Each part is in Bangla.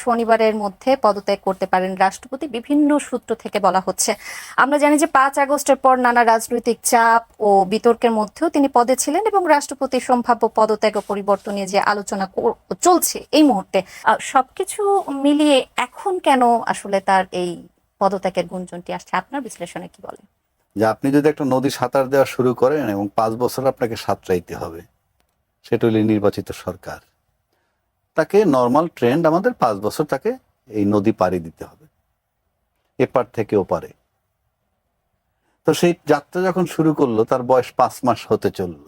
শনিবারের মধ্যে পদত্যাগ করতে পারেন রাষ্ট্রপতি, বিভিন্ন সূত্র থেকে বলা হচ্ছে। আমরা জানি যে ৫ আগস্টের পর নানা রাজনৈতিক চাপ ও বিতর্কের মধ্যেও তিনি পদে ছিলেন এবং রাষ্ট্রপতির সম্ভাব্য পদত্যাগ ও পরিবর্তন নিয়ে যে আলোচনা চলছে এই মুহূর্তে, সবকিছু মিলিয়ে এখন কেন আসলে তার এই পদত্যাগের গুঞ্জনটি আসছে, আপনার বিশ্লেষণে কি বলে? যে আপনি যদি একটা নদী সাঁতার দেওয়া শুরু করেন এবং ৫ বছর আপনাকে সাঁতরাইতে হবে, সেটা হলো নির্বাচিত সরকার, তাকে নর্মাল ট্রেন্ড আমাদের ৫ বছর তাকে এই নদী পাড়ি দিতে হবে, এপার থেকে ওপারে। তো সেই যাত্রা যখন শুরু করলো, তার বয়স ৫ মাস হতে চলল,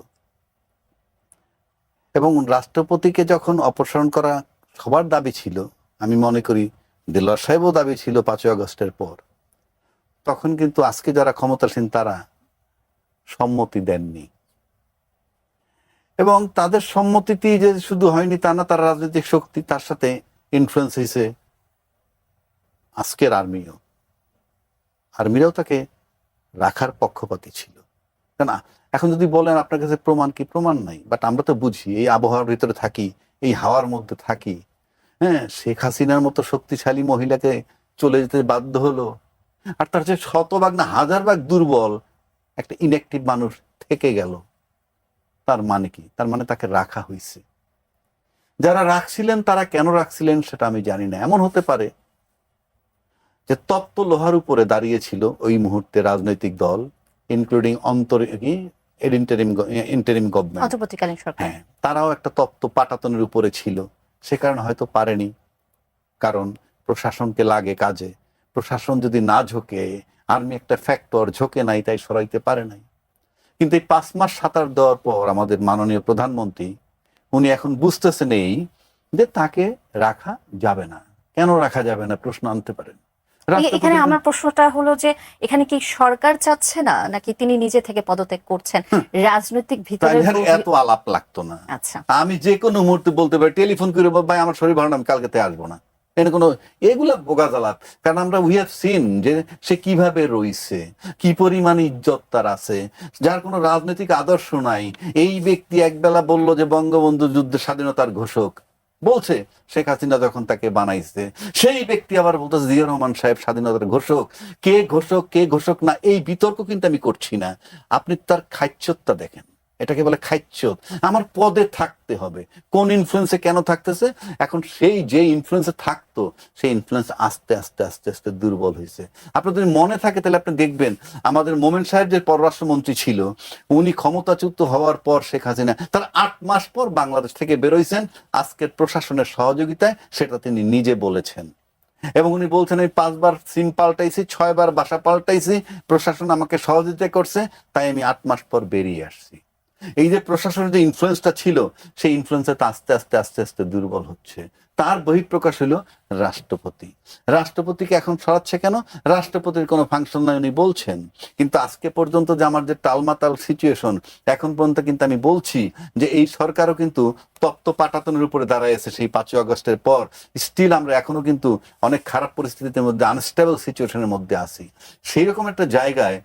এবং রাষ্ট্রপতিকে যখন অপসারণ করা সবার দাবি ছিল, আমি মনে করি দেলোয়ার সাহেবও দাবি ছিল ৫ই আগস্টের পর, তখন কিন্তু আজকে যারা ক্ষমতাসীন তারা সম্মতি দেননি। এবং তাদের সম্মতিটি যে শুধু হয়নি তা না, তার রাজনৈতিক শক্তি, তার সাথে ইনফ্লুয়েন্স হয়েছে আজকের আর্মিরাও তাকে রাখার পক্ষপাতী ছিল। না, এখন যদি বলেন আপনার কাছে প্রমাণ কি, প্রমাণ নাই, বাট আমরা তো বুঝি, এই আবহাওয়ার ভিতরে থাকি, এই হাওয়ার মধ্যে থাকি। হ্যাঁ, শেখ হাসিনার মতো শক্তিশালী মহিলাকে চলে যেতে বাধ্য হলো, আর তার যে শতভাগ না হাজার ভাগ দুর্বল একটা ইনঅ্যাক্টিভ মানুষ থেকে গেল। তার মানে কি? তার মানে তাকে রাখা হয়েছে। যারা রাখছিলেন তারা কেন রাখছিলেন সেটা আমি জানি না। এমন হতে পারে যে তপ্ত লোহার উপরে দাঁড়িয়েছিল ওই মুহূর্তে রাজনৈতিক দল, ইনক্লুডিং ইন্টারিম গভর্নমেন্ট, অন্তর্বর্তীকালীন সরকার। হ্যাঁ, তারাও একটা তপ্ত পাটাতনের উপরে ছিল। সে কারণে হয়তো পারেনি, কারণ প্রশাসনকে লাগে কাজে। প্রশাসন যদি না ঝোঁকে, আর্মি একটা ফ্যাক্টর ঝোঁকে নাই, তাই সরাইতে পারে নাই। কিন্তু এই ৫ মাস সাঁতার দেওয়ার পর আমাদের মাননীয় প্রধানমন্ত্রী, উনি এখন বুঝতেছেন এই যে তাকে রাখা যাবে না। কেন রাখা যাবে না প্রশ্ন আনতে পারেন। এখানে আমার প্রশ্নটা হলো যে এখানে কি সরকার চাচ্ছে না, নাকি তিনি নিজে থেকে পদত্যাগ করছেন? রাজনৈতিক ভিতরে এত আলাপ লাগতো না। আচ্ছা, আমি যে কোনো মুহূর্তে বলতে পারি, টেলিফোন করে, ভাই আমার শরীর ভালো না, আমি কালকে আসবো না। কোনো এগুলা বোগা জ্বালাত। কারণ আমরা উই হ্যাভ সিন যে সে কিভাবে রইছে, কি পরিমাণ ইজ্জত তার আছে, যার কোনো রাজনৈতিক আদর্শ নাই। এই ব্যক্তি একবেলা বলল যে বঙ্গবন্ধু যুদ্ধের স্বাধীনতার ঘোষক, বলছে শেখ হাসিনা যখন তাকে বানাইছে, সেই ব্যক্তি আবার বলতেছে জিয়া রহমান সাহেব স্বাধীনতার ঘোষক। কে ঘোষক কে ঘোষক না, এই বিতর্ক কিন্তু আমি করছি না। আপনি তার খাইচ্যতটা দেখেন, এটাকে বলে খাইচ্যত। আমার পদে থাকতে হবে, কোন ইনফ্লুয়েন্সে কেন থাকতেছে? এখন সেই যে ইনফ্লুয়েন্সে থাকতো, সেই ইনফ্লুয়েন্স আস্তে আস্তে আস্তে আস্তে দুর্বল হয়েছে। আপনার যদি মনে থাকে তাহলে আপনি দেখবেন, আমাদের মোমেন সাহেব যে পররাষ্ট্রমন্ত্রী ছিল, উনি ক্ষমতাচ্যুত হওয়ার পর শেখ হাসিনা তার ৮ মাস পর বাংলাদেশ থেকে বেরোইছেন আজকের প্রশাসনের সহযোগিতায়, সেটা তিনি নিজে বলেছেন। এবং উনি বলছেন আমি ৫ বার সিম পাল্টাইছি, ৬ বার বাসা পাল্টাইছি, প্রশাসন আমাকে সহযোগিতা করছে, তাই আমি ৮ মাস পর বেরিয়ে আসছি। এই যে প্রশাসনের যে ইনফ্লুয়েন্সটা ছিল, সেই ইনফ্লুয়েন্সটা আস্তে আস্তে আস্তে আস্তে দুর্বল হচ্ছে। তার বহিঃপ্রকাশ হলো রাষ্ট্রপতি। রাষ্ট্রপতিকে এখন সরাচ্ছে কেন? রাষ্ট্রপতির কোনো ফাংশন নাই উনি বলছেন। কিন্তু আজকে পর্যন্ত যে আমার যে টালমাটাল সিচুয়েশন, এখন পর্যন্ত কিন্তু আমি বলছি যে এই সরকারও কিন্তু তপ্ত পাটাতনের উপরে দাঁড়াইছে সেই ৫ই আগস্টের পর। স্টিল আমরা এখনো কিন্তু অনেক খারাপ পরিস্থিতির মধ্যে, আনস্টেবল সিচুয়েশনের মধ্যে আছি। সেই রকম একটা জায়গায়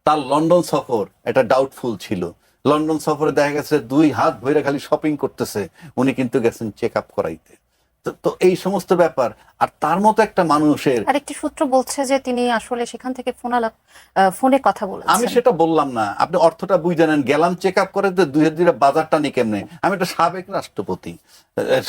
তার লন্ডন সফর এটা ডাউটফুল ছিল। লন্ডন সফরে দেখা গেছে ২ হাত ভরে খালি শপিং করতেছে, উনি কিন্তু গেছেন চেক আপ করাইতে। তো এই সমস্ত ব্যাপার। আর তার মতো একটা মানুষের, আরেকটি সূত্র বলছে যে তিনি আসলে সেখান থেকে ফোনে কথা বলেছেন। আমি সেটা বললাম না, আপনি অর্থটা বুঝে নেন। গেলাম চেক আপ করে, দুই দুইটা বাজারটা নি কেমনে। আমি একটা সাবেক রাষ্ট্রপতি,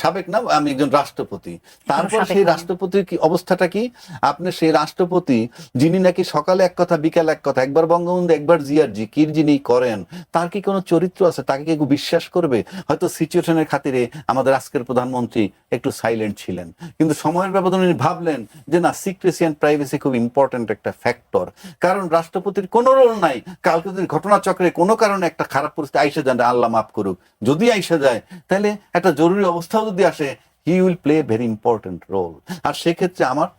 সাবেক না, আমি একজন রাষ্ট্রপতি। তারপর সেই রাষ্ট্রপতির কি অবস্থাটা কি? আপনি সেই রাষ্ট্রপতি যিনি নাকি সকালে এক কথা বিকালে এক কথা, একবার বঙ্গবন্ধু একবার জিআরজি কির যিনি করেন, তার কি কোনো চরিত্র আছে? তাকে কেউ বিশ্বাস করবে? হয়তো সিচুয়েশনের খাতিরে আমাদের আজকের প্রধানমন্ত্রী একটু সাইলেন্ট ছিলেন, কিন্তু সময়ের ব্যবধানে উনি ভাবলেন যে না, সিক্রেসি অ্যান্ড প্রাইভেসি খুব ইম্পর্টেন্ট একটা ফ্যাক্টর। কারণ রাষ্ট্রপতির কোনো রোল নাই। কালকে যদি ঘটনাচক্রে কোনো কারণে একটা খারাপ পরিস্থিতি আইসে যান, আল্লাহ মাফ করুক, যদি আইসে যায়, তাহলে একটা জরুরি অবস্থাও যদি আসে, he will play very important role. আর সেক্ষেত্রে আমার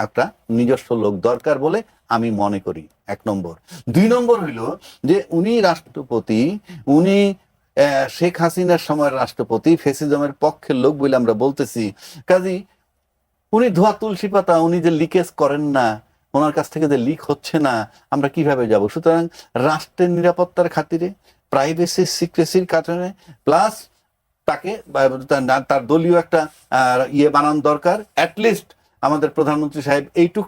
একটা নিজস্ব লোক দরকার বলে আমি মনে করি, ১ নম্বর। ২ নম্বর হইল যে উনি রাষ্ট্রপতি, উনি শেখ হাসিনার সময়ের রাষ্ট্রপতি, ফেসিজমের পক্ষের লোক বলে আমরা বলতেছি। কাজী উনি ধোয়া তুলসী পাতা, উনি যে লিকেজ করেন না, ওনার কাছ থেকে যে লিক হচ্ছে না, আমরা কিভাবে যাব? সুতরাং রাষ্ট্রের নিরাপত্তার খাতিরে, প্রাইভেসি সিক্রেসির কারণে, প্লাস তাকে তার দলীয় একটা ইয়ে বানানো দরকার। অ্যাটলিস্ট আমাদের প্রধানমন্ত্রী সাহেব এইটুক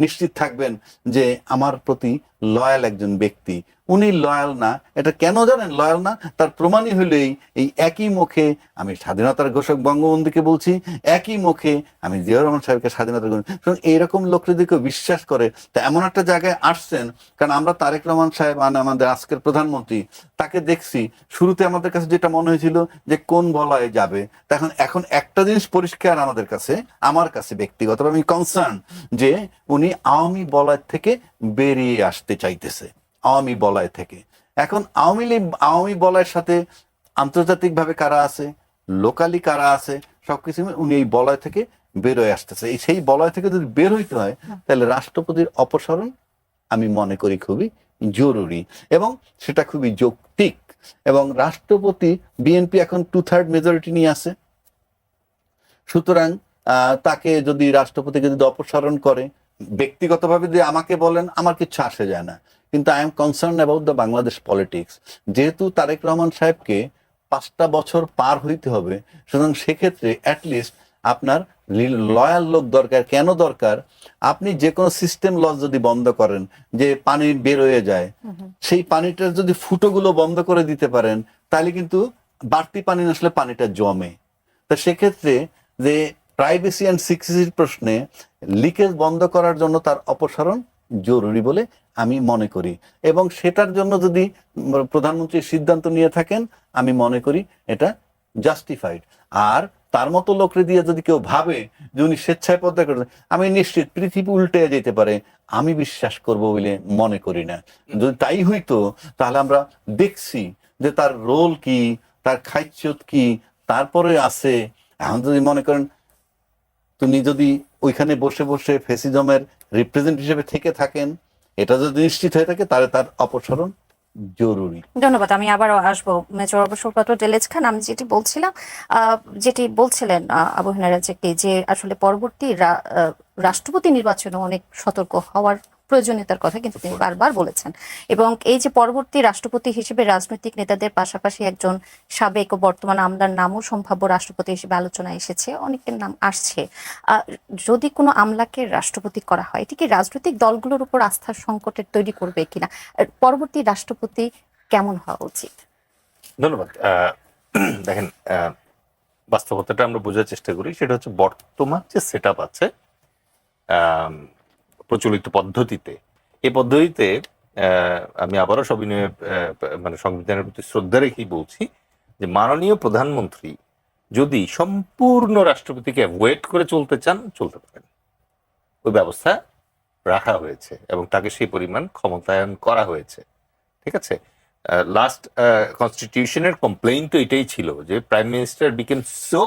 নিশ্চিত থাকবেন যে আমার প্রতি লয়াল একজন ব্যক্তি। উনি লয়াল না, এটা কেন জানেন লয়াল না? তার প্রমাণই হলেই এই একই মুখে আমি স্বাধীনতার ঘোষক বঙ্গবন্ধুকে বলছি, একই মুখে আমি জিয়াউর রহমান সাহেবকে স্বাধীনতার ঘোষক। এইরকম লোকরা যদি কেউ বিশ্বাস করে, তা এমন একটা জায়গায় আসছেন। কারণ আমরা তারেক রহমান সাহেব আমাদের আজকের প্রধানমন্ত্রী, তাকে দেখছি শুরুতে আমাদের কাছে যেটা মনে হয়েছিল যে কোন বলয়ে যাবে, এখন এখন একটা জিনিস পরিষ্কার আমাদের কাছে, আমার কাছে ব্যক্তিগতভাবে আমি কনসার্ন যে উনি আওয়ামী বলয় থেকে বেরিয়ে আসতে চাইতেছে, আওয়ামী বলয় থেকে। এখন আওয়ামী বলয়ের সাথে আন্তর্জাতিকভাবে কারা আছে, লোকালি কারা আছে, সবকিছু উনি এই বলয় থেকে বের হয়ে আসতেছে। সেই বলয় থেকে যদি বের হইতে হয়, তাহলে রাষ্ট্রপতির অপসারণ আমি মনে করি খুবই জরুরি এবং সেটা খুবই যৌক্তিক। এবং রাষ্ট্রপতি, বিএনপি এখন 2/3 মেজরিটি নিয়ে আছে, সুতরাং তাকে যদি রাষ্ট্রপতিকে যদি অপসারণ করে, ব্যক্তিগতভাবে যদি আমাকে বলেন আমার কিচ্ছু আসে যায় না, কিন্তু I am concern about the Bangladesh politics. যেহেতু তারেক রহমান সাহেবকে 5টা বছর পার হইতে হবে, সুতরাং সেক্ষেত্রে অ্যাটলিস্ট আপনার লয়াল লোক দরকার। কেন দরকার? আপনি যে কোনো সিস্টেম লস যদি বন্ধ করেন, যে পানি বের হয়ে যায়, সেই পানিটার যদি ফুটোগুলো বন্ধ করে দিতে পারেন, তাহলে কিন্তু বাড়তি পানি না আসলে পানিটা জমে। তা সেক্ষেত্রে যে প্রাইভেসি অ্যান্ড সিকিউরিটির প্রশ্নে লিকেজ বন্ধ করার জন্য তার অপসারণ জরুরি বলে আমি মনে করি। এবং সেটার জন্য যদি প্রধানমন্ত্রী সিদ্ধান্ত নিয়ে থাকেন, আমি মনে করি এটা জাস্টিফাইড। আর তার মতো লোকরে দিয়ে যদি কেউ ভাবে যে উনি স্বেচ্ছায় পদত্যাগ করেন, আমি নিশ্চিত পৃথিবী উল্টে যেতে পারে, আমি বিশ্বাস করব বলে মনে করি না। যদি তাই হইতো, তাহলে আমরা দেখছি যে তার রোল কি, তার খাইচ্যত কি, তারপরে আছে। এখন যদি মনে করেন তুমি যদি ওইখানে বসে বসে ফ্যাসিজমের রিপ্রেজেন্ট হিসেবে থেকে থাকেন, এটা যদি নিশ্চিত হয়ে থাকে, তাহলে তার অপসারণ জরুরি। ধন্যবাদ। আমি আবারও আসবো মেজর অবসর পাত্র দেলেজ খান। আমি যেটি বলছিলেন আবু হেনা রাজাকে, যে আসলে পরবর্তী রাষ্ট্রপতি নির্বাচনে অনেক সতর্ক হওয়ার প্রয়োজনীয়তার কথা কিন্তু তিনি বারবার বলেছেন। এবং এই যে পরবর্তী রাষ্ট্রপতি হিসেবে রাজনৈতিক নেতাদের পাশাপাশি একজন সাবেক ও বর্তমান আমলার নামও সম্ভাব্য রাষ্ট্রপতি হিসেবে আলোচনায় এসেছে, অনেকের নাম আসছে। যদি কোনো আমলাকে রাষ্ট্রপতি করা হয়, এটি কি রাজনৈতিক দলগুলোর উপর আস্থার সংকটের তৈরি করবে কিনা? পরবর্তী রাষ্ট্রপতি কেমন হওয়া উচিত? ধন্যবাদ। দেখেন, বাস্তবতাটা আমরা বোঝার চেষ্টা করি। সেটা হচ্ছে বর্তমান যে সেট আপ আছে প্রচলিত পদ্ধতিতে, এই পদ্ধতিতে আমি আবারও সবিনয়ে মানে সংবিধানের প্রতি শ্রদ্ধা রেখেই বলছি যে মাননীয় প্রধানমন্ত্রী যদি সম্পূর্ণ রাষ্ট্রপতিকে অ্যাভয়েড করে চলতে চান, চলতে পারেন। ওই ব্যবস্থা রাখা হয়েছে এবং তাকে সেই পরিমাণ ক্ষমতায়ন করা হয়েছে। ঠিক আছে। লাস্ট কনস্টিটিউশনের কমপ্লেইন তো এটাই ছিল যে prime minister became so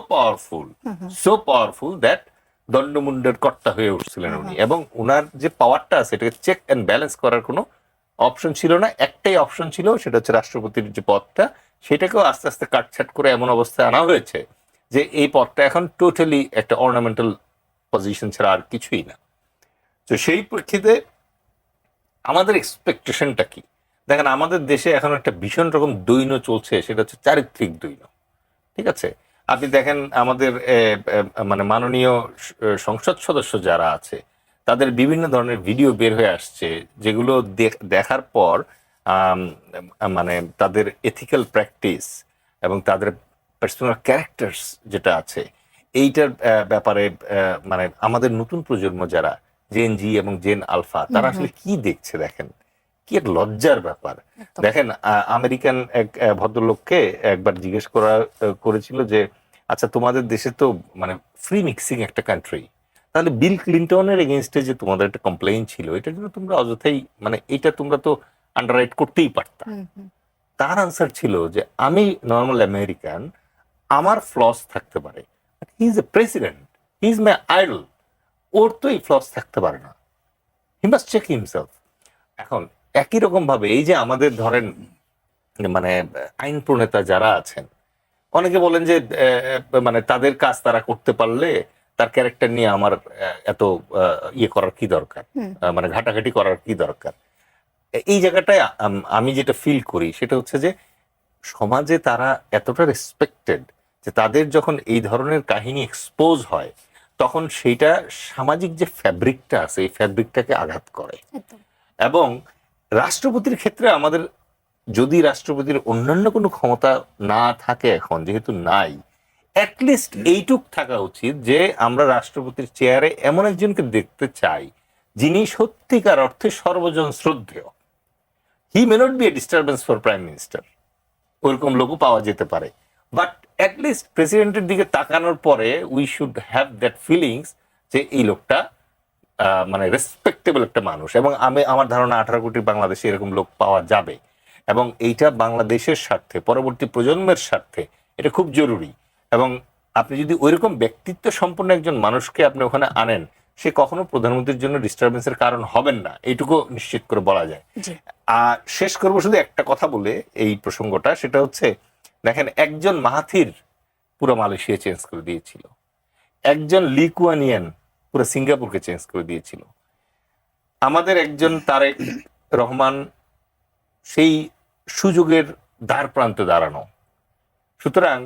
powerful that দণ্ডমুণ্ডের কর্তা হয়ে উঠছিলেন উনি, এবং ওনার যে পাওয়ারটা আছে এটাকে চেক অ্যান্ড ব্যালেন্স করার কোনো অপশন ছিল না। একটাই অপশন ছিল, সেটা হচ্ছে রাষ্ট্রপতির যে পদটা, সেটাকেও আস্তে আস্তে কাটছাট করে এমন অবস্থায় আনা হয়েছে যে এই পদটা এখন টোটালি একটা অর্নামেন্টাল পজিশন ছাড়া আর কিছুই না। তো সেই প্রেক্ষিতে আমাদের এক্সপেকটেশনটা কি? দেখেন, আমাদের দেশে এখন একটা ভীষণ রকম দৈন্য চলছে, সেটা হচ্ছে চারিত্রিক দৈন্য। ঠিক আছে। আপনি দেখেন আমাদের মানে মাননীয় সংসদ সদস্য যারা আছে, তাদের বিভিন্ন ধরনের ভিডিও বের হয়ে আসছে, যেগুলো দেখার পর মানে তাদের এথিক্যাল প্র্যাকটিস এবং তাদের পার্সোনাল ক্যারেক্টার্স যেটা আছে, এইটার ব্যাপারে মানে আমাদের নতুন প্রজন্ম যারা জেন জি এবং জেন আলফা, তারা আসলে কি দেখছে দেখেন, কি এক লজ্জার ব্যাপার। দেখেন, আমেরিকান এক ভদ্রলোককে একবার জিজ্ঞেস করেছিল যে আচ্ছা, তোমাদের দেশে তো মানে ফ্রি মিক্সিং একটা কান্ট্রি, তাহলে বিল ক্লিন্টনের এগেনস্টে যে তোমাদের একটা কমপ্লেইন ছিল, এটার জন্য তোমরা অযথাই মানে এটা তোমরা তো আন্ডাররাইট করতেই পারতা। তার আনসার ছিল যে আমি নর্মাল আমেরিকান, আমার ফ্লস থাকতে পারে, he is a president, he is my idol, ওর তো এই ফ্লস থাকতে পারে না, হি মাস্ট চেক হিমসেলফ। এখন একই রকম ভাবে এই যে আমাদের ধরেন মানে আইন প্রণেতা যারা আছেন, অনেকে বলেন যে মানে তাদের কাজ তারা করতে পারলে তার ক্যারেক্টার নিয়ে আমার এত ইয়ে করার কি দরকার, মানে ঘাটাঘাটি করার কি দরকার। এই জায়গাটায় আমি যেটা ফিল করি সেটা হচ্ছে যে সমাজে তারা এতটা রেসপেক্টেড যে তাদের যখন এই ধরনের কাহিনী এক্সপোজ হয় তখন সেইটা সামাজিক যে ফ্যাব্রিকটা আছে এই ফ্যাব্রিকটাকে আঘাত করে। একদম। এবং রাষ্ট্রপতির ক্ষেত্রে আমাদের যদি রাষ্ট্রপতির অন্যান্য কোনো ক্ষমতা না থাকে এখন যেহেতু নাই, অ্যাটলিস্ট এইটুক থাকা উচিত যে আমরা রাষ্ট্রপতির চেয়ারে এমন একজনকে দেখতে চাই যিনি সত্যিকার অর্থে সর্বজন শ্রদ্ধেয়। He may not be a disturbance for prime minister, ওরকম লোকও পাওয়া যেতে পারে, বাট অ্যাটলিস্ট প্রেসিডেন্টের দিকে তাকানোর পরে we should have that feelings যে এই লোকটা মানে রেসপেক্টেবল একটা মানুষ। এবং আমার ধারণা 18 কোটি বাংলাদেশে এরকম লোক পাওয়া যাবে, এবং এইটা বাংলাদেশের স্বার্থে, পরবর্তী প্রজন্মের স্বার্থে এটা খুব জরুরি। এবং আপনি যদি ওইরকম ব্যক্তিত্ব সম্পন্ন একজন মানুষকে আপনি ওখানে আনেন, সে কখনো প্রধানমন্ত্রীর জন্য ডিস্টারবেন্সের কারণ হবেন না, এইটুকু নিশ্চিত করে বলা যায়। আর শেষ করবো শুধু একটা কথা বলে এই প্রসঙ্গটা, সেটা হচ্ছে দেখেন একজন মাহাথির পুরো মালয়েশিয়া চেঞ্জ করে দিয়েছিল, একজন লি কুয়ান ইয়েন পুরো সিঙ্গাপুরকে চেঞ্জ করে দিয়েছিল, আমাদের একজন তারেক রহমান সেই সুযোগের দ্বার প্রান্তে দাঁড়ানো। সুতরাং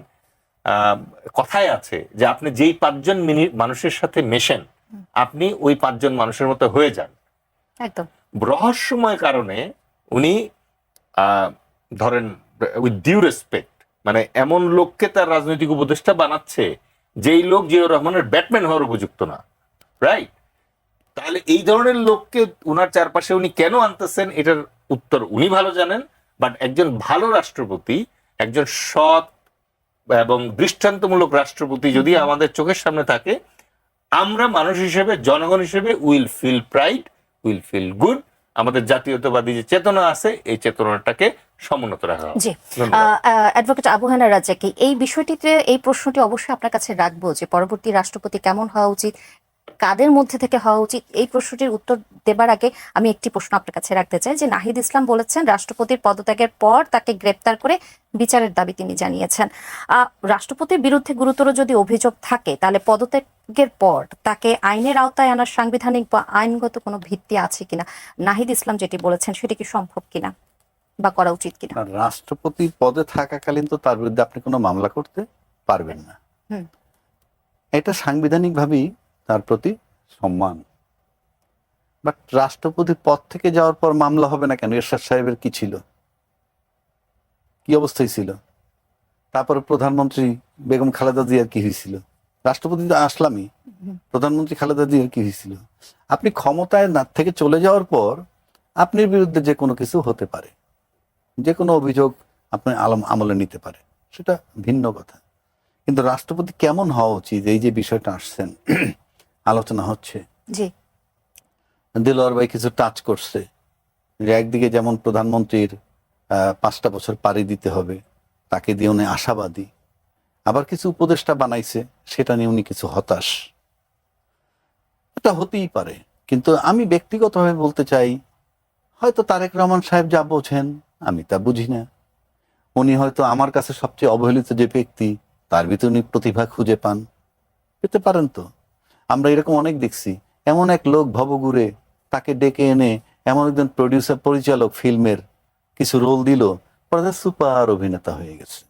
কথায় আছে যে আপনি যেই 5 জন মানুষের সাথে মেশেন আপনি ওই 5 জন মানুষের মতো হয়ে যান। একদম রহস্যময় কারণে উনি ধরেন উইথ ডিউ রেসপেক্ট মানে এমন লোককে তার রাজনৈতিক উপদেষ্টা বানাচ্ছে যেই লোক জিয়াউর রহমানের ব্যাটম্যান হওয়ার উপযুক্ত না, রাইট? তাহলে এই ধরনের লোককে উনার চারপাশে উনি কেন আনতেছেন এটার উত্তর উনি ভালো জানেন। বাট একজন ভালো রাষ্ট্রপতি, একজন সৎ এবং দৃষ্টান্তমূলক রাষ্ট্রপতি যদি আমাদের চোখের সামনে থাকে, আমরা মানুষ হিসেবে, জনগণ হিসেবে will feel pride, will feel good. আমাদের জাতীয়তাবাদী যে চেতনা আছে এই চেতনাটাকে সমুন্নত রাখা হবে। জি, অ্যাডভোকেট আবু হানা রাজ্জাকি, এই বিষয়টিতে এই প্রশ্নটি অবশ্যই আপনার কাছে রাখবো যে পরবর্তী রাষ্ট্রপতি কেমন হওয়া উচিত, কাদের মধ্যে থেকে হওয়া উচিত। এই প্রশ্নটির উত্তর দেবার আগে আমি একটি প্রশ্ন আপনার কাছে রাখতে চাই যে নাহিদ ইসলাম বলেছেন রাষ্ট্রপতির পদত্যাগের পর তাকে গ্রেপ্তার করে বিচারের দাবি তিনি জানিয়েছেন। রাষ্ট্রপতির বিরুদ্ধে গুরুতর যদি অভিযোগ থাকে তাহলে পদত্যাগের পর তাকে আইনের আওতায় আনার সাংবিধানিক বা আইনগত কোনো ভিত্তি আছে কিনা, নাহিদ ইসলাম যেটি বলেছেন সেটি কি সম্ভব কিনা বা করা উচিত কিনা? রাষ্ট্রপতি পদে থাকাকালীন তো তার বিরুদ্ধে আপনি কোনো মামলা করতে পারবেন না। এটা সাংবিধানিক ভাবেই তার প্রতি সম্মান। বাট রাষ্ট্রপতির পদ থেকে যাওয়ার পর মামলা হবে না কেন? এরশাদ সাহেবের কি ছিল, কি অবস্থায় ছিল? তারপরে প্রধানমন্ত্রী বেগম খালেদা জিয়ার কি হয়েছিল? রাষ্ট্রপতি তো আসলামই, প্রধানমন্ত্রী খালেদা জিয়ার কি হয়েছিল? আপনি ক্ষমতায় না থেকে চলে যাওয়ার পর আপনার বিরুদ্ধে যে কোনো কিছু হতে পারে, যে কোনো অভিযোগ আপনি আমলে নিতে পারে, সেটা ভিন্ন কথা। কিন্তু রাষ্ট্রপতি কেমন হওয়া উচিত, এই যে বিষয়টা আসছেন আলোচনা হচ্ছে, জি, দেলোয়ার ভাই কিছু টাচ করছে যে একদিকে যেমন প্রধানমন্ত্রীর 5টা বছর পাড়ি দিতে হবে, তাকে দিয়ে উনি আশাবাদী, আবার কিছু উপদেষ্টা বানাইছে সেটা নিয়ে উনি কিছু হতাশ। এটা হতেই পারে, কিন্তু আমি ব্যক্তিগতভাবে বলতে চাই হয়তো তারেক রহমান সাহেব যা বোঝেন আমি তা বুঝি না। উনি হয়তো আমার কাছে সবচেয়ে অবহেলিত যে ব্যক্তি, তার ভিতরে উনি প্রতিভা খুঁজে পান, পেতে পারেন। তো আমরা এরকম অনেক দেখছি, এমন এক লোক ভবঘুরে, তাকে ডেকে এনে এমন একজন প্রডিউসার পরিচালক ফিল্মের কিছু রোল দিল, পরে সুপার অভিনেতা হয়ে গেছে।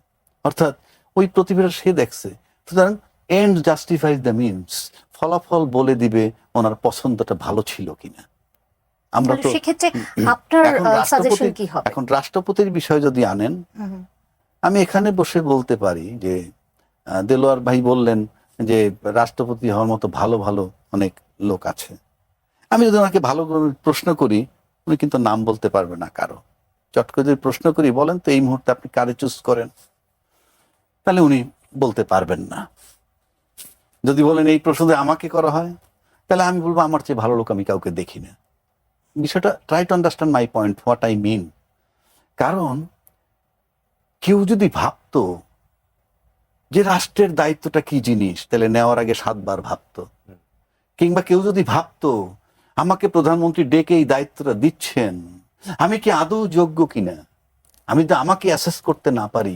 অর্থাৎ ওই প্রতিভাটা সে দেখছে। সুতরাং এন্ড জাস্টিফাইজ দ্য মিনস, ফলাফল বলে দিবে ওনার পছন্দটা ভালো ছিল কিনা। আমরা তো সেক্ষেত্রে আপনার সাজেশন কি হবে? এখন রাষ্ট্রপতির বিষয় যদি আনেন, আমি এখানে বসে বলতে পারি যে দেলোয়ার ভাই বললেন যে রাষ্ট্রপতি হওয়ার মতো ভালো ভালো অনেক লোক আছে। আমি যদি ওনাকে ভালো করে প্রশ্ন করি, উনি কিন্তু নাম বলতে পারবে না কারো। চট করে যদি প্রশ্ন করি, বলেন তো এই মুহূর্তে আপনি কারে চুজ করেন, তাহলে উনি বলতে পারবেন না। যদি বলেন এই প্রশ্ন আমাকে করা হয়, তাহলে আমি বলবো আমার চেয়ে ভালো লোক আমি কাউকে দেখি না। বিষয়টা try to understand my point, what I mean. কারণ কেউ যদি ভাবতো যে রাষ্ট্রের দায়িত্বটা কি জিনিস, তাহলে নেওয়ার আগে 7 বার ভাবতো। কিংবা কেউ যদি ভাবতো আমাকে প্রধানমন্ত্রী ডেকে এই দায়িত্বটা দিচ্ছেন, আমি কি আদৌ যোগ্য কিনা, আমি তো আমাকে অ্যাসেস করতে না পারি,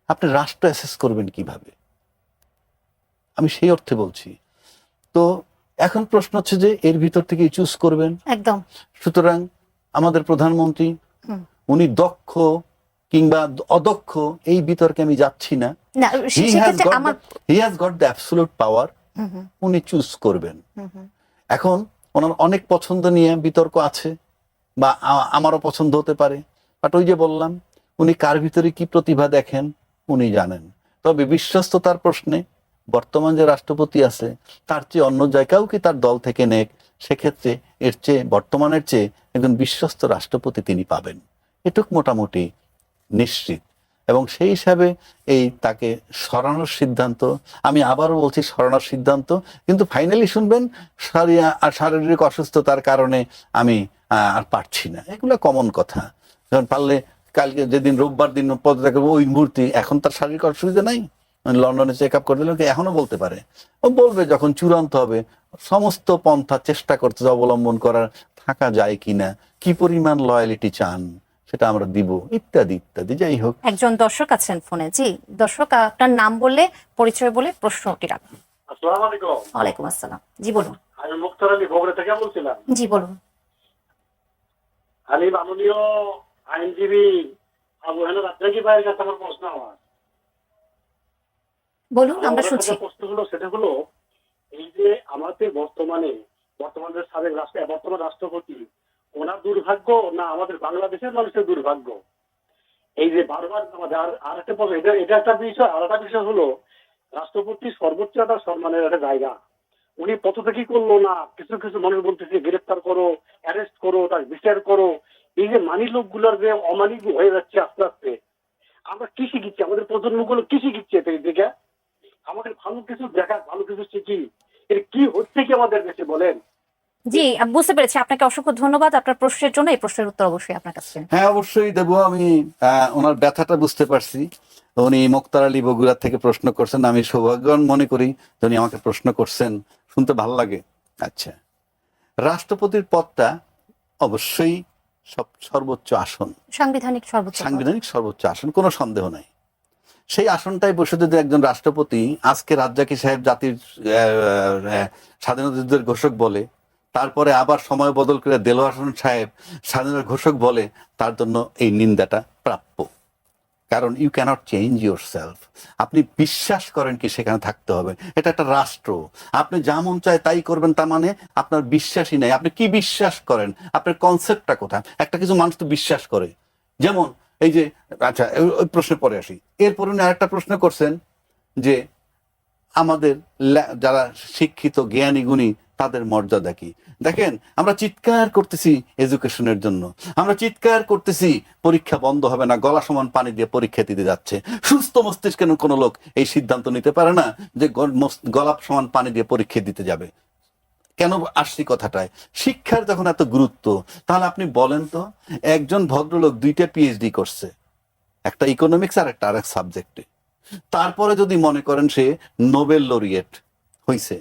আপনি রাষ্ট্র অ্যাসেস করবেন কিভাবে? আমি সেই অর্থে বলছি। তো এখন প্রশ্ন হচ্ছে যে এর ভিতর থেকে চুজ করবেন। একদম। সুতরাং আমাদের প্রধানমন্ত্রী উনি দক্ষ কিংবা অদক্ষ এই বিতর্কে আমি যাচ্ছি না। না হি হ্যাজ সেক্ষেত্রে গট আমার he has got the absolute power, hmm, hmm, উনি চুজ করবেন। হুম, হুম। এখন ওনার অনেক পছন্দ নিয়ে বিতর্ক আছে, বা আমারও পছন্দ হতে পারে, বাট ওই যে বললাম, উনি কার ভিতরে কি প্রতিভা দেখেন উনি জানেন। তবে বিশ্বস্ততার প্রশ্নে বর্তমান যে রাষ্ট্রপতি আছে তার চেয়ে অন্য জায়গাও কি তার দল থেকে নেক, সেক্ষেত্রে এর চেয়ে বর্তমানের চেয়ে একজন বিশ্বস্ত রাষ্ট্রপতি তিনি পাবেন, এটুক মোটামুটি নিশ্চিত। এবং সেই হিসাবে এই তাকে সরানোর সিদ্ধান্ত, আমি আবারও বলছি সরানোর সিদ্ধান্ত, কিন্তু ফাইনালি শুনবেন শারীরিক অসুস্থতার কারণে আমি আর পারছি না, এগুলো কমন কথা। যখন পারলে কালকে যেদিন রোববার দিন পদত্যাগ করবো ওই মুহূর্তে, এখন তার শারীরিক অসুবিধা নাই, লন্ডনে চেক আপ করে দিল, এখনো বলতে পারে, ও বলবে যখন চূড়ান্ত হবে। সমস্ত পন্থা চেষ্টা করতে অবলম্বন করার, থাকা যায় কিনা, কি পরিমাণ লয়ালিটি চান সেটা আমরা দিব, ইত্যাদি ইত্যাদি। যাই হোক, একজন দর্শক আছেন ফোনে। জি দর্শক, আপনার নাম বললে, পরিচয় বলে প্রশ্নটি রাখুন। আসসালামু আলাইকুম। ওয়ালাইকুম আসসালাম। জি বলুন। আমি মুক্তার আলী বগুড়া থেকে বলছিলাম। জি বলুন। আমি মাননীয় আইনজীবী আবু হেনা রাজ্জাকি ভাইয়ের কাছে আমার প্রশ্ন। বলুন, আমরা আমার শুনছি। একটা প্রশ্ন হলো, সেটা হলো এই যে আমাদের বর্তমান সাবেক বর্তমান রাষ্ট্রপতি, ওনার দুর্ভাগ্য না আমাদের বাংলাদেশের মানুষের দুর্ভাগ্য? এই যে বারবার আমাদের আর একটা প্রশ্ন, এটা একটা বিষয়। আর একটা বিষয় হলো, রাষ্ট্রপতি সর্বোচ্চ একটা সম্মানের একটা জায়গা, উনি পদত্যাগই করলো না। কিছু কিছু মানুষ বলতেছে গ্রেফতার করো, অ্যারেস্ট করো, তার বিচার করো। এই যে মানি লোকগুলোর যে অমানিক হয়ে যাচ্ছে আস্তে আস্তে, আমরা কি শিখিচ্ছি? আমাদের প্রজন্মগুলো কি শিখিচ্ছে এতে থেকে? আমাদের ভালো কিছু দেখা, ভালো কিছু শিখি, এর কি হচ্ছে কি আমাদের দেশে বলেন? জি বুঝতে পেরেছি। আপনাকে অসংখ্য ধন্যবাদ আপনার প্রশ্নের জন্য। এই প্রশ্নের উত্তর অবশ্যই আপনার কাছে। হ্যাঁ অবশ্যই দেবো। আমি ওনার ব্যথাটা বুঝতে পারছি। উনি মুক্তার আলী বগুড়া থেকে প্রশ্ন করছেন, আমি সৌভাগ্যবান মনে করি যে উনি আমাকে প্রশ্ন করছেন, শুনতে ভালো লাগে। আচ্ছা, রাষ্ট্রপতির পদটা অবশ্যই সর্বোচ্চ আসন, সাংবিধানিক সর্বোচ্চ পদ। সাংবিধানিক সর্বোচ্চ আসন, কোনো সন্দেহ নাই। সেই আসনটাই বসে যদি একজন রাষ্ট্রপতি আজকে রাজ্জাকি সাহেব জাতির স্বাধীনতা যুদ্ধের ঘোষক বলে, তারপরে আবার সময় বদল করে দেলোয়ার হোসেন সাহেব স্বাধীনতার ঘোষক বলে, তার জন্য এই নিন্দাটা প্রাপ্য। কারণ you cannot change yourself. আপনি বিশ্বাস করেন কি সেখানে থাকতে হবে, এটা একটা রাষ্ট্র। আপনি যা মন চায় তাই করবেন, তার মানে আপনার বিশ্বাসই নাই। আপনি কি বিশ্বাস করেন, আপনার কনসেপ্টটা কোথায়? একটা কিছু মানুষ তো বিশ্বাস করে, যেমন এই যে, আচ্ছা ওই প্রশ্নে পরে আসি। এরপরে উনি আরেকটা প্রশ্ন করছেন যে আমাদের যারা শিক্ষিত জ্ঞানী গুণী তাদের মর্যাদা কি। দেখেন, আমরা চিৎকার করতেছি এডুকেশনের জন্য, আমরা চিৎকার করতেছি পরীক্ষা বন্ধ হবে না, গলা সমান পানি দিয়ে পরীক্ষা দিতে যাচ্ছে। সুস্থ মস্তিষ্কের কোনো লোক এই সিদ্ধান্ত নিতে পারে না যে গলা সমান পানি দিয়ে পরীক্ষা দিতে যাবে। কেন আসছি কথাটায়? শিক্ষার যখন এত গুরুত্ব, তাহলে আপনি বলেন তো, একজন ভদ্রলোক 2টা পিএইচডি করছে, একটা ইকোনমিক্স আর একটা আরেক সাবজেক্টে, তারপরে যদি মনে করেন সে নোবেল লরিয়েট হইছে,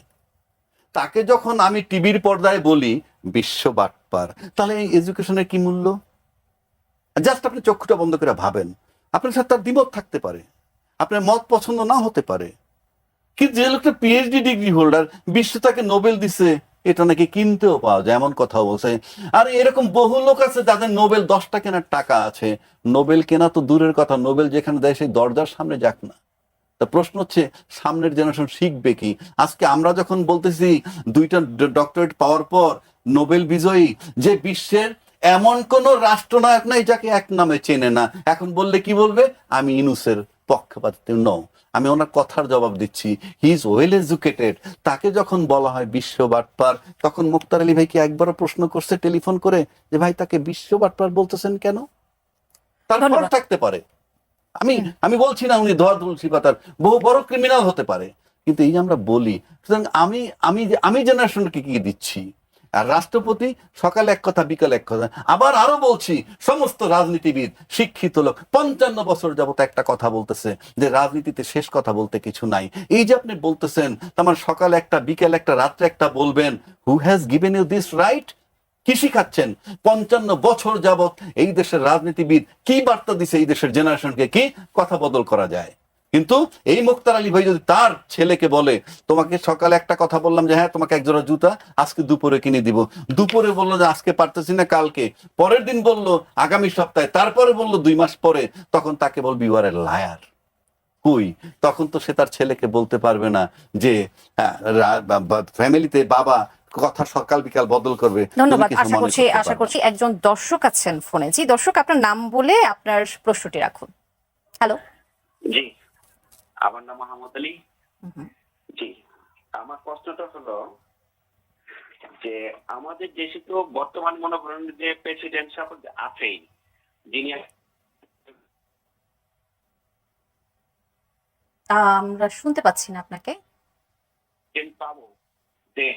তাকে যখন আমি টিভির পর্দায় বলি বিশ্ব বাটপার, তাহলে এই এডুকেশনের কি মূল্য? জাস্ট আপনি চক্ষুটা বন্ধ করে ভাবেন। আপনার সাথে তার দ্বিমত থাকতে পারে, আপনার মত পছন্দ না হতে পারে, কিন্তু যে লোকটা পিএইচডি ডিগ্রি হোল্ডার, বিশ্ব তাকে নোবেল দিছে, এটা নাকি কিনতেও পাওয়া যায়, এমন কথা বলছে। আর এরকম বহু লোক আছে যাদের নোবেল 10টা কেনার টাকা আছে। নোবেল কেনা তো দূরের কথা, নোবেল যেখানে দেয় সেই দরজার সামনে যাক না। তা প্রশ্ন হচ্ছে, সামনের জেনারেশন শিখবে কি? আজকে আমরা যখন বলতেছি 2টা ডক্টরেট পাওয়ার পর নোবেল বিজয়ী, যে বিশ্বের এমন কোন রাষ্ট্রনায়ক নাই যাকে এক নামে চেনে না, এখন বললে কি বলবে? আমি ইনুসের পক্ষপাতী নও। আমি ওনার কথার জবাব দিচ্ছি, হি ইজ ওয়েল এডুকেটেড। তাকে যখন বলা হয় বিশ্ব বাটপার, তখন মুক্তার আলী ভাইকে একবারও প্রশ্ন করছে টেলিফোন করে যে ভাই তাকে বিশ্ব বাটপার বলতেছেন কেন? তার ফল থাকতে পারে, আমি বলছি না উনি ধোয়া তুলসী পাতার, বহু বড় ক্রিমিনাল হতে পারে, কিন্তু এই যে আমরা বলি, সুতরাং আমি জেনারেশনকে কি দিচ্ছি? আর রাষ্ট্রপতি সকালে এক কথা, বিকালে এক কথা। আবার আরো বলছি, সমস্ত রাজনীতিবিদ শিক্ষিত লোক 55 বছর যাবত একটা কথা বলতেছে যে রাজনীতিতে শেষ কথা বলতে কিছু নাই। এই যে আপনি বলতেছেন, আমার সকালে একটা, বিকাল একটা, রাত্রে একটা বলবেন, who has given you this right? কি শিখাচ্ছেন? 55 বছর যাবত এই দেশের রাজনীতিবিদ কি বার্তা দিছে এই দেশের জেনারেশনকে, কি কথা বদল করা যায়? কিন্তু এই মুক্তার আলী ভাই যদি তার ছেলেকে বলে, তোমাকে সকালে একটা কথা বললাম যে হ্যাঁ তোমাকে এক জোড়া জুতা আজকে দুপুরে কিনে দিব, দুপুরে বললো যে আজকে পারতেছি না কালকে, পরের দিন বললো আগামী সপ্তাহে, তারপরে বললো 2 মাস পরে, তখন তাকে বলবি ইউ আর এ লায়ার। কই, তখন তো সে তার ছেলেকে বলতে পারবে না যে ফ্যামিলিতে বাবা কথা সকাল বিকাল বদল করবে। ধন্যবাদ। তুমি কিছু মনে করতে আশা পারবে করছি একজন দর্শক আছেন ফোনে। জি দর্শক, আপনার নাম বলে আপনার প্রশ্নটি রাখুন। হ্যালো। জি, আমার নাম মোহাম্মদ আলী। জি, আমার প্রশ্নটা হলো যে আমাদের দেশে তো বর্তমান মনে করেন যে প্রেসিডেন্ট সাহেব আছেই, যিনি আমরা শুনতে পাচ্ছি না আপনাকে। পাবো যে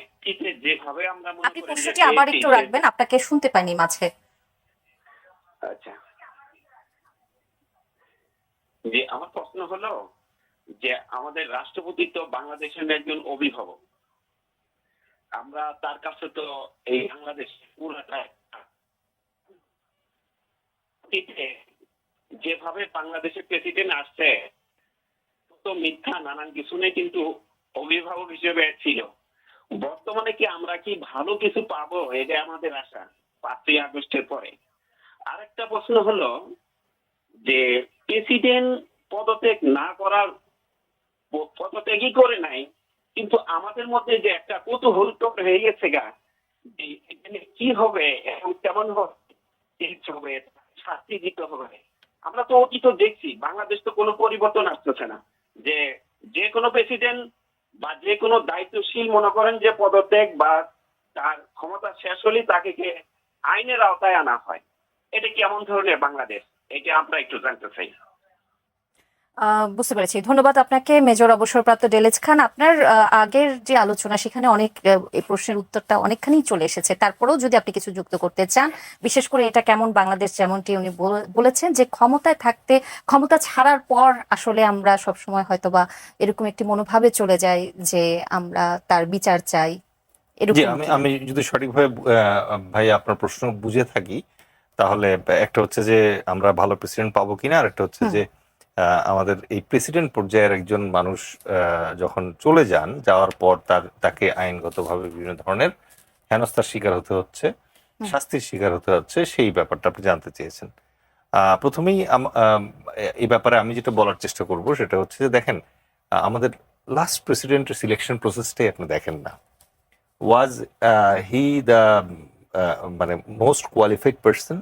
যেভাবে আমরা মনে আপনি করি প্রশ্নটি আবার একটু রাখবেন, আপনাকে শুনতে পাইনি মাঝে। আচ্ছা, যে আমার প্রশ্ন হলো যে আমাদের রাষ্ট্রপতি তো বাংলাদেশের একজন অভিভাবক, আমরা তার কাছে তো এই বাংলাদেশ পুরাটা যেভাবে বাংলাদেশের প্রেসিডেন্ট আসছে তো মিথ্যা নানান কিছু নেই, কিন্তু অভিভাবক হিসেবে ছিল। বর্তমানে কি আমরা কি ভালো কিছু পাবো, এটা আমাদের আশা 5ই আগস্টের পরে। আরেকটা প্রশ্ন হলো যে প্রেসিডেন্ট পদত্যাগ না করার, পদত্যাগই করে নাই, কিন্তু আমাদের মধ্যে যে একটা কৌতূহল হয়ে গেছে গা, যে এখানে কি হবে এবং কেমন হবে, শাস্তি দিতে হবে। আমরা তো অতীত দেখছি, বাংলাদেশ তো কোনো পরিবর্তন আসতেছে না, যে যে কোনো প্রেসিডেন্ট বা যে কোনো দায়িত্বশীল মনে করেন যে পদত্যাগ বা তার ক্ষমতা শেষ হলেই তাকে আইনের আওতায় আনা হয়। এটা কেমন ধরনের বাংলাদেশ, এটা আমরা একটু জানতে চাই। বুঝতে পেরেছি। ধন্যবাদ আপনাকে মেজর অবসরপ্রাপ্ত ডেলেজ খান। আপনার আগের যে আলোচনা সেখানে অনেক এই প্রশ্নের উত্তরটা অনেকখানি চলে এসেছে। তারপরেও যদি আপনি কিছু যুক্ত করতে চান, বিশেষ করে এটা কেমন বাংলাদেশ, যেমনটি উনি বলেছেন যে ক্ষমতায় থাকতে, ক্ষমতা ছাড়ার পর আসলে আমরা সবসময় হয়তোবা এরকম একটি মনোভাবে চলে যাই যে আমরা তার বিচার চাই। জি, এরকম আমি যদি সঠিকভাবে ভাই আপনার প্রশ্ন বুঝে থাকি, তাহলে একটা হচ্ছে যে আমরা ভালো প্রেসিডেন্ট পাবো কিনা, আর একটা হচ্ছে যে আমাদের এই প্রেসিডেন্ট পর্যায়ের একজন মানুষ যখন চলে যাওয়ার পর তাকে আইনগতভাবে বিভিন্ন ধরনের হেনস্থার শিকার হতে হচ্ছে, শাস্তির শিকার হতে হচ্ছে, সেই ব্যাপারটা আপনি জানতে চেয়েছেন। প্রথমেই এই ব্যাপারে আমি যেটা বলার চেষ্টা করব সেটা হচ্ছে যে দেখেন, আমাদের লাস্ট প্রেসিডেন্টের সিলেকশন প্রসেসটাই আপনি দেখেন না। ওয়াজ হি দ্য মানে মোস্ট কোয়ালিফাইড পার্সন?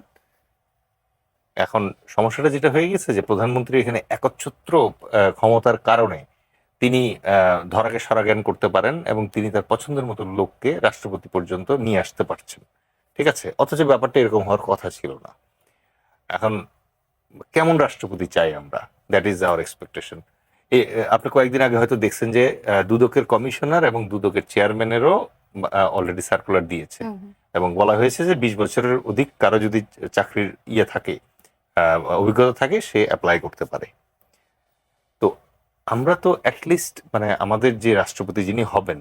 এখন সমস্যাটা যেটা হয়ে গেছে যে প্রধানমন্ত্রী এখানে একচ্ছত্র ক্ষমতার কারণে তিনি ধরাকে সরাজ্ঞান করতে পারেন এবং তিনি তার পছন্দের মতো লোককে রাষ্ট্রপতি পর্যন্ত নিয়ে আসতে পারছেন, ঠিক আছে? অথচ ব্যাপারটা এরকম হওয়ার কথা ছিল না। এখন কেমন রাষ্ট্রপতি চাই আমরা, দ্যাট ইজ আওয়ার এক্সপেকটেশন। আপনি কয়েকদিন আগে হয়তো দেখছেন যে দুদকের কমিশনার এবং দুদকের চেয়ারম্যানেরও অলরেডি সার্কুলার দিয়েছে এবং বলা হয়েছে যে 20 বছরের অধিক কারো যদি চাকরির থাকে, অভিজ্ঞতা থাকে, সে অ্যাপ্লাই করতে পারে। তো আমরা তো অ্যাটলিস্ট মানে আমাদের যে রাষ্ট্রপতি যিনি হবেন,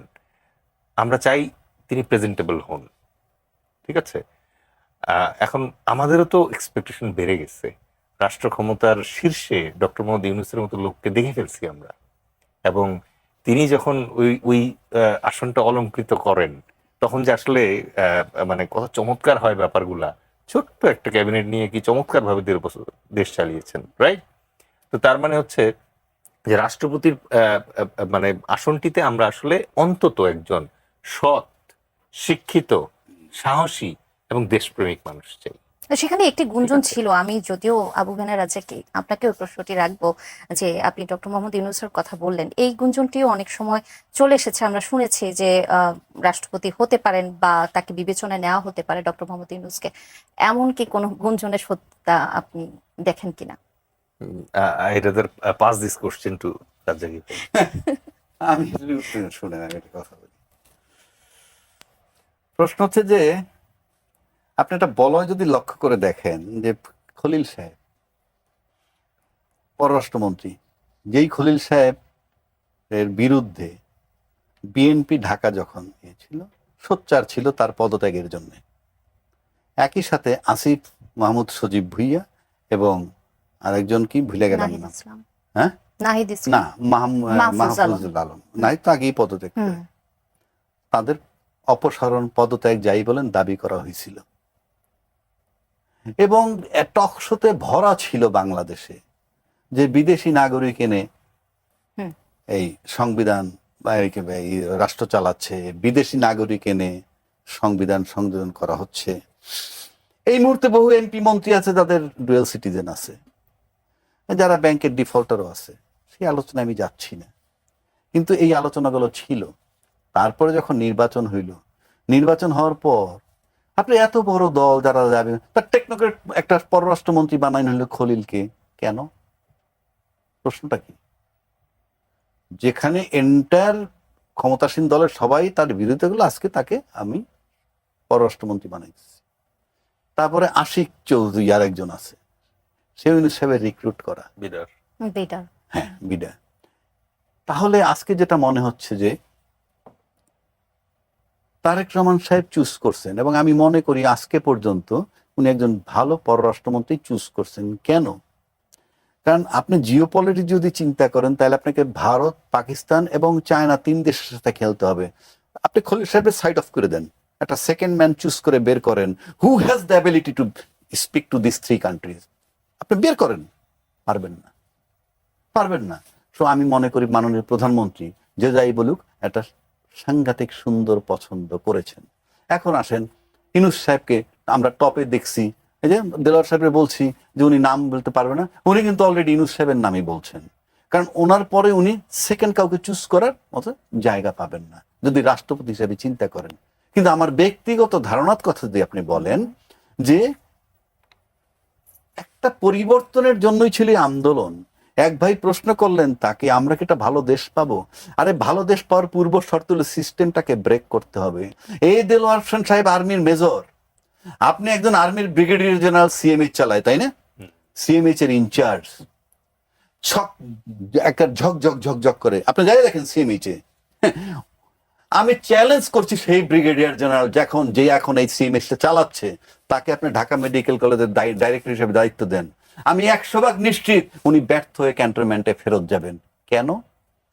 আমরা চাই তিনি প্রেজেন্টেবল হন, ঠিক আছে? এখন আমাদেরও তো এক্সপেকটেশন বেড়ে গেছে। রাষ্ট্র ক্ষমতার শীর্ষে ডক্টর মোহাম্মদ ইউনূসের মতো লোককে দেখে ফেলছি আমরা, এবং তিনি যখন ওই আসনটা অলংকৃত করেন তখন যে আসলে মানে কত চমৎকার হয় ব্যাপারগুলা। ছোট্ট একটা ক্যাবিনেট নিয়ে কি চমৎকার ভাবে দেশ চালিয়েছেন, রাইট? তো তার মানে হচ্ছে যে রাষ্ট্রপতির মানে আসনটিতে আমরা আসলে অন্তত একজন সৎ, শিক্ষিত, সাহসী এবং দেশপ্রেমিক মানুষ চাই। সেখানে একটি গুঞ্জন ছিল, আমি যদিও আবু বেনার রাজাকে আপনাকে ওই প্রশ্নটি রাখবো, যে আপনি ডক্টর মোহাম্মদ ইউনূসের কথা বললেন, এই গুঞ্জনটিও অনেক সময় চলে এসেছে। আমরা শুনেছি যে রাষ্ট্রপতি হতে পারেন বা তাকে বিবেচনায় নেওয়া হতে পারে ডক্টর মোহাম্মদ ইউনূসকে। এমন কি কোনো গুঞ্জনের সত্যতা আপনি দেখেন কিনা? I'd rather pass this question to Rajaji. আমি শুনে একটা কথা বলি। প্রশ্ন হচ্ছে যে আপনি একটা বলয় যদি লক্ষ্য করে দেখেন যে খলিল সাহেব পররাষ্ট্রমন্ত্রী, যেই খলিল সাহেব এর বিরুদ্ধে বিএনপি ঢাকা যখন ছিল, সোচ্চার ছিল তার পদত্যাগের জন্য, একই সাথে আসিফ মাহমুদ সজীব ভুইয়া এবং আরেকজন কি ভুলে গেলাম নাহিদ না, ইসলাম। হ্যাঁ নাহিদ ইসলাম। না, মাহফুজ আলম। মাহফুজুল আলম নাহিদ তো আগেই পদত্যাগ হুম। করে। তাদের অপসারণ, পদত্যাগ যাই বলেন দাবি করা হয়েছিল, এবং টক শোতে ভরা ছিল বাংলাদেশে যে বিদেশি নাগরিক এনে হুম। এই সংবিধান বা এই রাষ্ট্র চালাচ্ছে, বিদেশি নাগরিক এনে সংবিধান সংযোজন করা হচ্ছে। এই মুহূর্তে বহু এমপি মন্ত্রী আছে যাদের ডুয়েল সিটিজেন আছে, যারা ব্যাংকের ডিফল্টারও আছে। সেই আলোচনায় আমি যাচ্ছি না, কিন্তু এই আলোচনাগুলো ছিল। তারপরে যখন নির্বাচন হইল, নির্বাচন হওয়ার পর আপনি এত বড় দল যারা যাবে, তার টেকনোক্রেট একটা পররাষ্ট্রমন্ত্রী বানাইন হইল খলিলকে। কেন? প্রশ্নটা কি? যেখানে এন্টার ক্ষমতাসীন দলের সবাই তার বিরুদ্ধে গুলো, আজকে তাকে আমি পররাষ্ট্রমন্ত্রী বানাইছি। তারপরে আশিক চৌধুরী আর একজন আছে, সে হিসেবে রিক্রুট করা, বিডার। বেটার। হ্যাঁ বিডা। তাহলে আজকে যেটা মনে হচ্ছে যে তারেক রহমান সাহেব চুজ করছেন, এবং আমি মনে করি আজকে পর্যন্ত উনি একজন ভালো পররাষ্ট্রমন্ত্রী চুজ করছেন। কেন? কারণ আপনি জিওপলিটিক্স যদি চিন্তা করেন, তাহলে আপনাকে ভারত, পাকিস্তান এবং চায়না 3 দেশের সাথে খেলতে হবে। আপনি খলিল সাহেবের সাইড অফ করে দেন, একটা সেকেন্ড ম্যান চুজ করে বের করেন, who has the ability to speak to this 3 countries. আপনি বের করেন, পারবেন না, পারবেন না। সো আমি মনে করি মাননীয় প্রধানমন্ত্রী যে যাই বলুক, একটা সাংঘাতিক সুন্দর পছন্দ করেছেন। এখন আসেন ইউনূস সাহেবকে আমরা টপে দেখছি, এই যে দেলোয়ার সাহেবের বলছি যে উনি নাম বলতে পারবে না, উনি কিন্তু অলরেডি ইউনূস সাহেবের নামই বলছেন। কারণ ওনার পরে উনি সেকেন্ড কাউকে চুজ করার মতো জায়গা পাবেন না যদি রাষ্ট্রপতি হিসেবে চিন্তা করেন। কিন্তু আমার ব্যক্তিগত ধারণার কথা যদি আপনি বলেন, যে একটা পরিবর্তনের জন্যই ছিল এই আন্দোলন। এক ভাই প্রশ্ন করলেন তাকে, আমরা কি একটা ভালো দেশ পাবো? আরে ভালো দেশ পাওয়ার পূর্ব শর্ত হলো সিস্টেমটাকে ব্রেক করতে হবে। এই দেলোয়ার হোসেন সাহেব আর্মির মেজর, আপনি একজন আর্মির ব্রিগেডিয়ার জেনারেল সিএমএইচ চালায়, তাই না? সিএমএইচ এর ইনচার্জ একটা ঝকঝক ঝকঝক করে, আপনি যাই দেখেন সিএমএইচ এ। আমি চ্যালেঞ্জ করছি সেই ব্রিগেডিয়ার জেনারেল যে এখন এই সিএমএইচটা চালাচ্ছে, তাকে আপনি ঢাকা মেডিকেল কলেজের ডাইরেক্টর হিসেবে দায়িত্ব দেন। আমি 100% নিশ্চিত উনি ব্যর্থ হয়ে ক্যান্টনমেন্টে ফেরত যাবেন। কেন?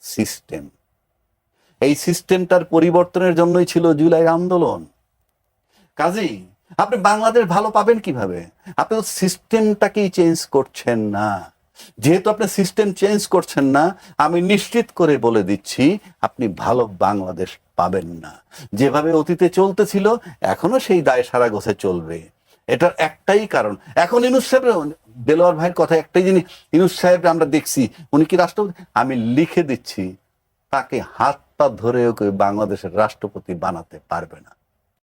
সিস্টেম। এই সিস্টেমটার পরিবর্তনের জন্যই ছিল জুলাই আন্দোলন। কাজেই আপনি বাংলাদেশ ভালো পাবেন কিভাবে? আপনি তো সিস্টেমটাকেই চেঞ্জ করছেন না। যেহেতু আপনি সিস্টেম চেঞ্জ করছেন না, আমি নিশ্চিত করে বলে দিচ্ছি আপনি ভালো বাংলাদেশ পাবেন না। যেভাবে অতীতে চলতেছিল এখনো সেই দায় সারা গোছে চলবে। এটার একটাই কারণ, এখন ইউনূস সাহেব, দেলোয়ার ভাইয়ের কথা একটাই জিনিস, ইউনূস সাহেব আমরা দেখছি উনি কি রাষ্ট্রপতি, আমি লিখে দিচ্ছি তাকে হাত পা ধরেও কেউ বাংলাদেশের রাষ্ট্রপতি বানাতে পারবে না।